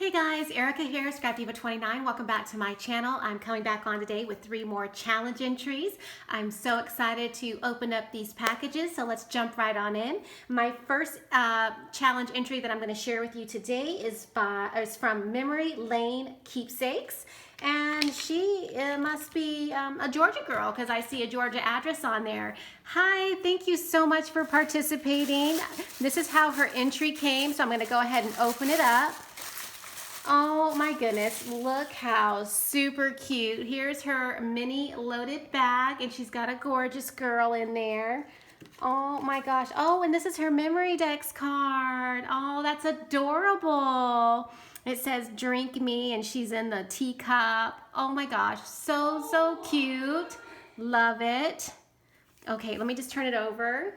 Hey guys, Erica here, Scrapdiva29. Welcome back to my channel. I'm coming back on today with 3 more challenge entries. I'm so excited to open up these packages, so let's jump right on in. My first challenge entry that I'm going to share with you today is from Memory Lane Keepsakes. And she must be a Georgia girl because I see a Georgia address on there. Hi, thank you so much for participating. This is how her entry came, so I'm going to go ahead and open it up. Oh my goodness, look how super cute. Here's her mini loaded bag, and she's got a gorgeous girl in there. Oh my gosh. Oh, and this is her memory dex card. Oh, that's adorable. It says drink me, and she's in the teacup. Oh my gosh, so cute. Love it. Okay, let me just turn it over.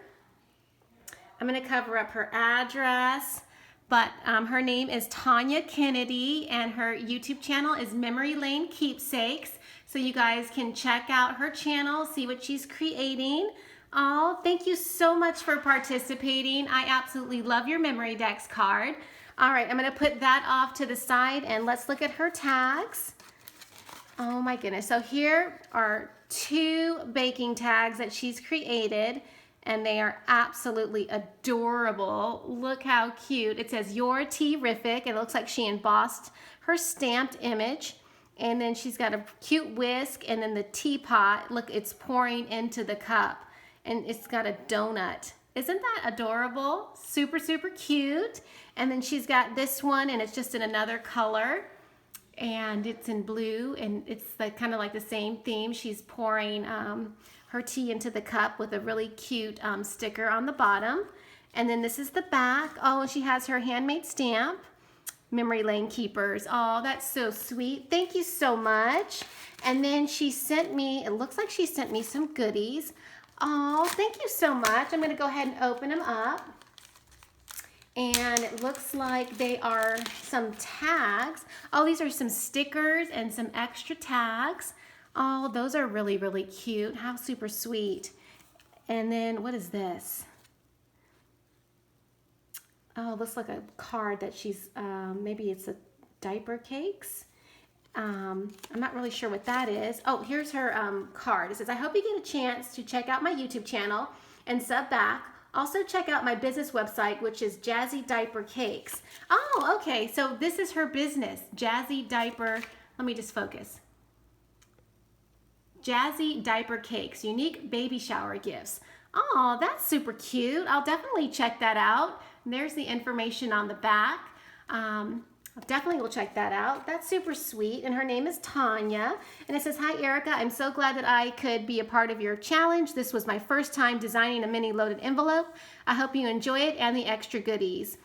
I'm gonna cover up her address. But her name is Tonya Kennedy, and her YouTube channel is Memory Lane Keepsakes. So you guys can check out her channel, see what she's creating. Oh, thank you so much for participating. I absolutely love your memory dex card. All right, I'm gonna put that off to the side, and let's look at her tags. Oh my goodness, so here are 2 baking tags that she's created. And they are absolutely adorable. Look how cute. It says, "You're terrific." It looks like she embossed her stamped image. And then she's got a cute whisk, and then the teapot, look, it's pouring into the cup. And it's got a donut. Isn't that adorable? Super cute. And then she's got this one, and it's just in another color. And it's in blue, and it's kind of like the same theme. She's pouring her tea into the cup with a really cute sticker on the bottom. And then this is the back. Oh, she has her handmade stamp, Memory Lane Keepers. Oh, that's so sweet. Thank you so much. And then she sent me, it looks like she sent me some goodies. Oh, thank you so much. I'm gonna go ahead and open them up. And it looks like they are some tags. Oh, these are some stickers and some extra tags. Oh, those are really cute. How super sweet. And then what is this? Oh, looks like a card that she's, maybe it's a diaper cakes. I'm not really sure what that is. Oh, here's her card. It says, "I hope you get a chance to check out my YouTube channel and sub back. Also check out my business website, which is Jazzy Diaper Cakes." Oh, okay, so this is her business, Jazzy Diaper, let me just focus. Jazzy Diaper Cakes, unique baby shower gifts. Oh, that's super cute. I'll definitely check that out. And there's the information on the back. Definitely will check that out. That's super sweet. And her name is Tonya. And it says, "Hi, Erica. I'm so glad that I could be a part of your challenge. This was my first time designing a mini loaded envelope. I hope you enjoy it and the extra goodies.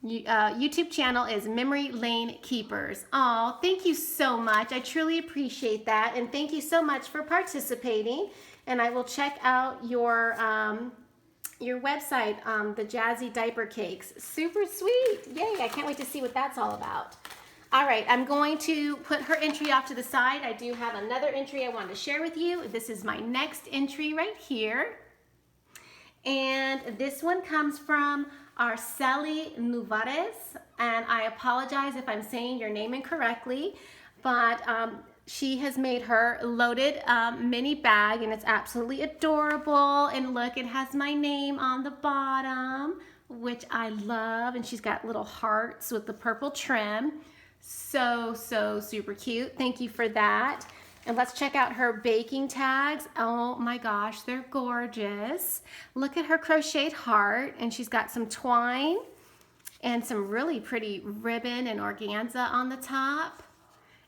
YouTube channel is Memory Lane Keepers." Oh, thank you so much. I truly appreciate that. And thank you so much for participating. And I will check out your website, the Jazzy Diaper Cakes. Super sweet. Yay, I can't wait to see what that's all about. All right, I'm going to put her entry off to the side. I do have another entry I wanted to share with you. This is my next entry right here. And this one comes from Araceli Nevarez. And I apologize if I'm saying your name incorrectly, but she has made her loaded mini bag, and it's absolutely adorable. And look, it has my name on the bottom, which I love. And she's got little hearts with the purple trim. So super cute. Thank you for that. And let's check out her baking tags. Oh my gosh, they're gorgeous. Look at her crocheted heart, and she's got some twine and some really pretty ribbon and organza on the top.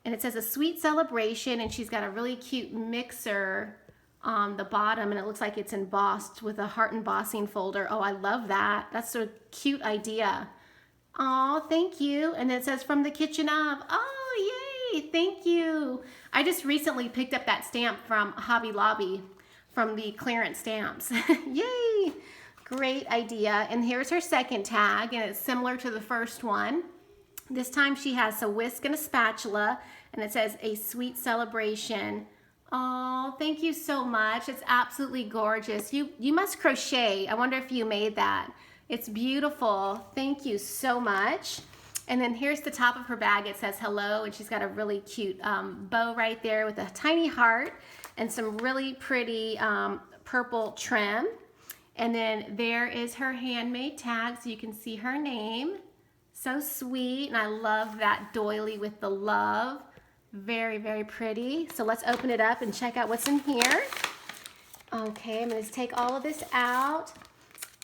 And it says "a sweet celebration," and she's got a really cute mixer on the bottom, and it looks like it's embossed with a heart embossing folder. Oh, I love that. That's a cute idea. Oh, thank you. And it says "from the kitchen of." Oh, yay, thank you. I just recently picked up that stamp from Hobby Lobby from the clearance stamps. Yay, great idea. And here's her second tag, and it's similar to the first one. This time she has a whisk and a spatula, and it says "a sweet celebration." Oh, thank you so much. It's absolutely gorgeous. You must crochet. I wonder if you made that. It's beautiful. Thank you so much. And then here's the top of her bag. It says hello, and she's got a really cute bow right there with a tiny heart and some really pretty purple trim. And then there is her handmade tag, so you can see her name. So sweet, and I love that doily with the love. Very, very pretty. So let's open it up and check out what's in here. Okay, I'm going to take all of this out.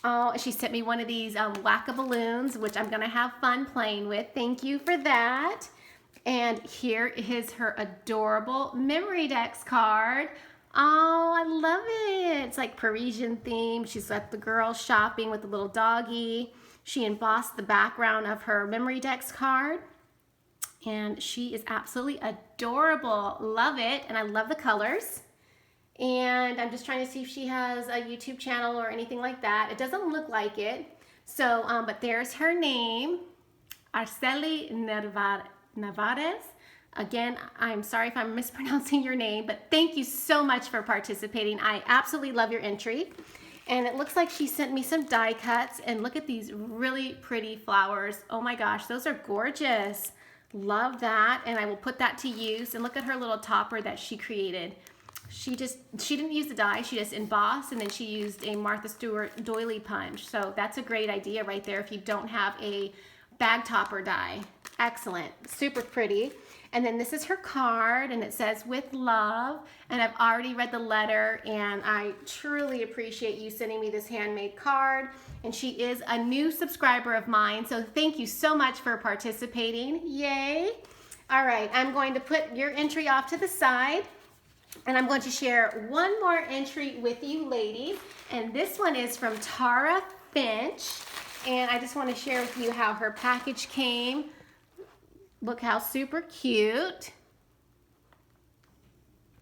Oh, she sent me one of these whack-a-balloons, which I'm going to have fun playing with. Thank you for that. And here is her adorable Memory-Dex card. Oh, I love it. It's like Parisian themed. She's got the girl shopping with the little doggy. She embossed the background of her Memory-Dex card. And she is absolutely adorable. Love it. And I love the colors. And I'm just trying to see if she has a YouTube channel or anything like that. It doesn't look like it. So, but there's her name, Araceli Nevarez. Again, I'm sorry if I'm mispronouncing your name, but thank you so much for participating. I absolutely love your entry. And it looks like she sent me some die cuts. And look at these really pretty flowers. Oh my gosh, those are gorgeous. Love that. And I will put that to use. And look at her little topper that she created. She didn't use the die, she just embossed, and then she used a Martha Stewart doily punch. So that's a great idea right there if you don't have a bag topper die. Excellent, super pretty. And then this is her card, and it says with love, and I've already read the letter, and I truly appreciate you sending me this handmade card. And she is a new subscriber of mine, so thank you so much for participating. Yay. All right, I'm going to put your entry off to the side. And I'm going to share one more entry with you ladies. And this one is from Tara Finch. And I just want to share with you how her package came. Look how super cute.